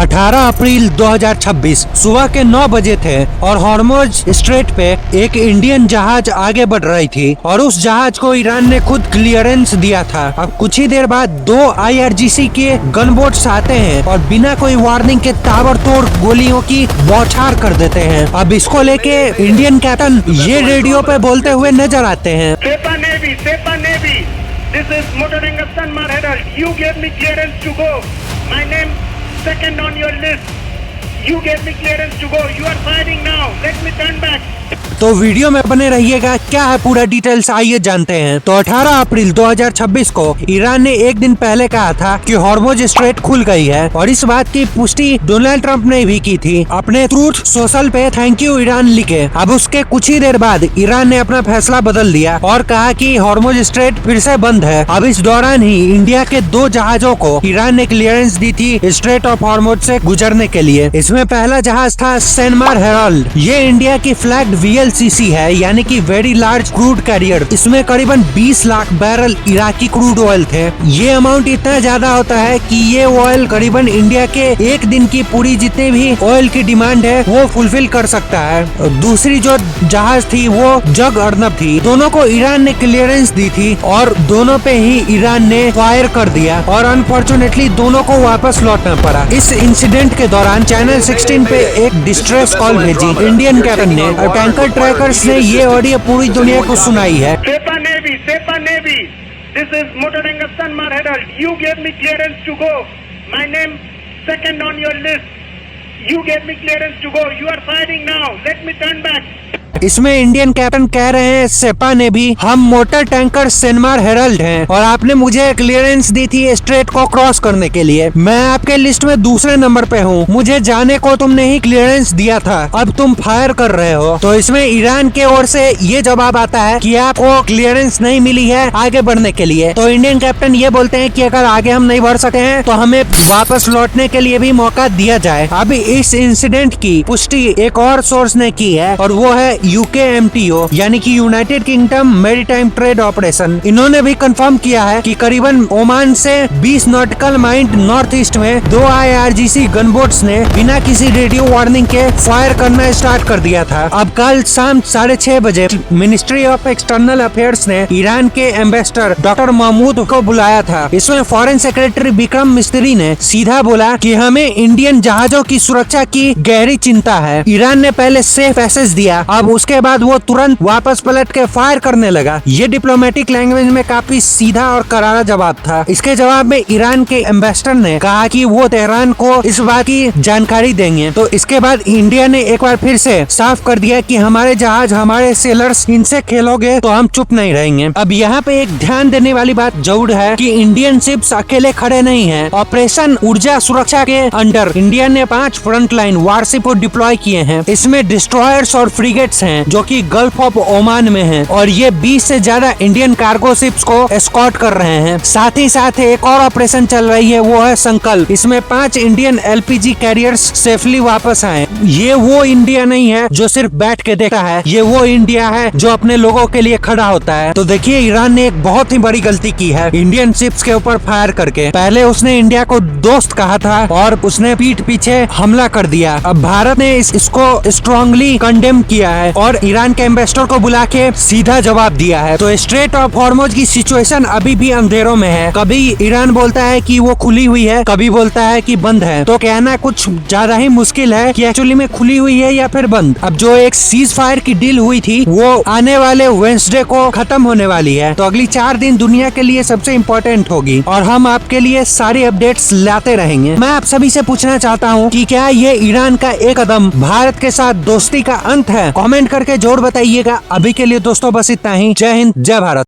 18 अप्रैल 2026 सुबह के 9 बजे थे और हॉर्मुज स्ट्रेट पे एक इंडियन जहाज आगे बढ़ रही थी और उस जहाज को ईरान ने खुद क्लियरेंस दिया था। अब कुछ ही देर बाद 2 IRGC के गनबोट्स आते हैं और बिना कोई वार्निंग के ताबड़तोड़ गोलियों की बौछार कर देते हैं। अब इसको लेके इंडियन कैप्टन ये रेडियो पे बोलते हुए नजर आते हैं। Sepa Navy, this is Motoranga Sanmar Herald. You gave me clearance to go. My name second on your list. You gave me clearance to go. You are firing now. Let me turn back. तो video में बने रहिएगा, क्या है पूरा details आइए जानते हैं। तो 18 अप्रैल 2026 को ईरान ने एक दिन पहले कहा था कि हॉर्मुज स्ट्रेट खुल गई है और इस बात की पुष्टि डोनाल्ड ट्रंप ने भी की थी अपने ट्रूथ सोशल पे थैंक यू ईरान लिखे। अब उसके कुछ ही देर बाद ईरान ने अपना फैसला बदल दिया और कहा कि हॉर्मुज स्ट्रेट फिर से बंद है। अब इस दौरान ही इंडिया के 2 जहाजों को ईरान ने क्लियरेंस दी थी स्ट्रेट ऑफ हॉर्मुज से गुजरने के लिए। इसमें पहला जहाज था सैनमार हेराल्ड। ये इंडिया की फ्लैग्ड VLCC है, यानी कि वेरी लार्ज क्रूड कैरियर। इसमें करीबन 20 lakh barrel Iraqi crude oil थे। ये अमाउंट इतना ज्यादा होता है कि ये ऑयल करीबन इंडिया के एक दिन की पूरी जितने भी ऑयल की डिमांड है वो फुलफिल कर सकता है। दूसरी जो जहाज थी वो जग अर्नब थी। दोनों को ईरान ने क्लियरेंस दी थी और दोनों पे ही ईरान ने फायर कर दिया और अनफॉर्चुनेटली दोनों को वापस लौटना पड़ा। इस इंसिडेंट के दौरान चैनल 16 पे एक डिस्ट्रेस कॉल भेजी इंडियन कैप्टन ने और टैंकर ट्रैकर्स ने ये ऑडियो पूरी दुनिया को सुनाई है। Sepa Navy, this is Motoranga Sanmar Herald. You gave me clearance to go. My name second on your list. You gave me clearance to go. You are firing now. Let me turn back. इसमें Indian captain कह रहे हैं सेपा ने भी हम motor tanker सैनमार Herald हैं और आपने मुझे क्लियरेंस दी थी स्ट्रेट को क्रॉस करने के लिए। मैं आपके लिस्ट में दूसरे नंबर पे हूँ, मुझे जाने को तुमने ही क्लियरेंस दिया था, अब तुम फायर कर रहे हो। तो इसमें ईरान के ओर से ये जवाब आता है कि आपको क्लियरेंस नहीं मिली है आगे बढ़ने के लिए। तो इंडियन कैप्टन ये बोलते हैं कि अगर आगे हम नहीं बढ़ सकते हैं तो हमें वापस लौटने के लिए भी मौका दिया जाए। अभी इस इंसिडेंट की पुष्टि एक और सोर्स ने की है और वो है UKMTO यानी कि United kingdom maritime trade operation. इन्होंने भी कंफर्म किया है कि करीबन ओमान से 20 नॉटिकल माइल नॉर्थ ईस्ट में 2 IRGC गनबोट्स ने बिना किसी रेडियो वार्निंग के फायर करना स्टार्ट कर दिया था। अब कल शाम 6:30 बजे मिनिस्ट्री ऑफ एक्सटर्नल अफेयर्स ने ईरान के एम्बेसडर डॉक्टर महमूद को बुलाया था। इसमें फॉरेन सेक्रेटरी विक्रम मिस्त्री ने सीधा बोला कि हमें इंडियन जहाजों की सुरक्षा की गहरी चिंता है। ईरान ने पहले सेफ पैसेज दिया, अब उसके बाद वो तुरंत वापस पलट के फायर करने लगा। ये डिप्लोमेटिक लैंग्वेज में काफी सीधा और करारा जवाब था। इसके जवाब में ईरान के एम्बेसडर ने कहा कि वो तेहरान को इस बात की जानकारी देंगे। तो इसके बाद इंडिया ने एक बार फिर से साफ कर दिया कि हमारे जहाज हमारे सेलर्स, इनसे खेलोगे तो हम चुप नहीं रहेंगे। अब यहाँ पे एक ध्यान देने वाली बात जरूर है कि इंडियन शिप्स अकेले खड़े नहीं है। ऑपरेशन ऊर्जा सुरक्षा के अंडर इंडिया ने 5 फ्रंटलाइन वारशिप को डिप्लॉय किए हैं। इसमें डिस्ट्रॉयर्स और फ्रिगेट्स हैं जो कि गल्फ ऑफ ओमान में हैं और ये 20 से ज्यादा इंडियन कार्गो शिप्स को एस्कॉर्ट कर रहे हैं। साथ ही साथ एक और ऑपरेशन चल रही है, वो है संकल्प। इसमें 5 इंडियन LPG कैरियर्स सेफली वापस आए। ये वो इंडिया नहीं है जो सिर्फ बैठ के देखता है, ये वो इंडिया है जो अपने लोगों के लिए खड़ा होता है। तो देखिए ईरान ने एक बहुत ही बड़ी गलती की है इंडियन शिप्स के ऊपर फायर करके। पहले उसने इंडिया को दोस्त कहा था और उसने पीठ पीछे हमला कर दिया। अब भारत ने इसको स्ट्रांगली कंडेम किया है और ईरान के एम्बेसडर को बुला के सीधा जवाब दिया है। तो स्ट्रेट ऑफ हॉर्मुज की सिचुएशन अभी भी अंधेरों में है। कभी ईरान बोलता है कि वो खुली हुई है, कभी बोलता है कि बंद है। तो कहना कुछ ज्यादा ही मुश्किल है कि एक्चुअली में खुली हुई है या फिर बंद। अब जो एक सीज फायर की डील हुई थी वो आने वाले वेडनेसडे को खत्म होने वाली है। तो अगली 4 दिन दुनिया के लिए सबसे इम्पोर्टेंट होगी और हम आपके लिए सारी अपडेट्स लाते रहेंगे। मैं आप सभी से पूछना चाहता हूँ कि क्या ये ईरान का एक कदम भारत के साथ दोस्ती का अंत है? कमेंट करके जरूर बताइएगा। अभी के लिए दोस्तों बस इतना ही। जय हिंद, जय भारत।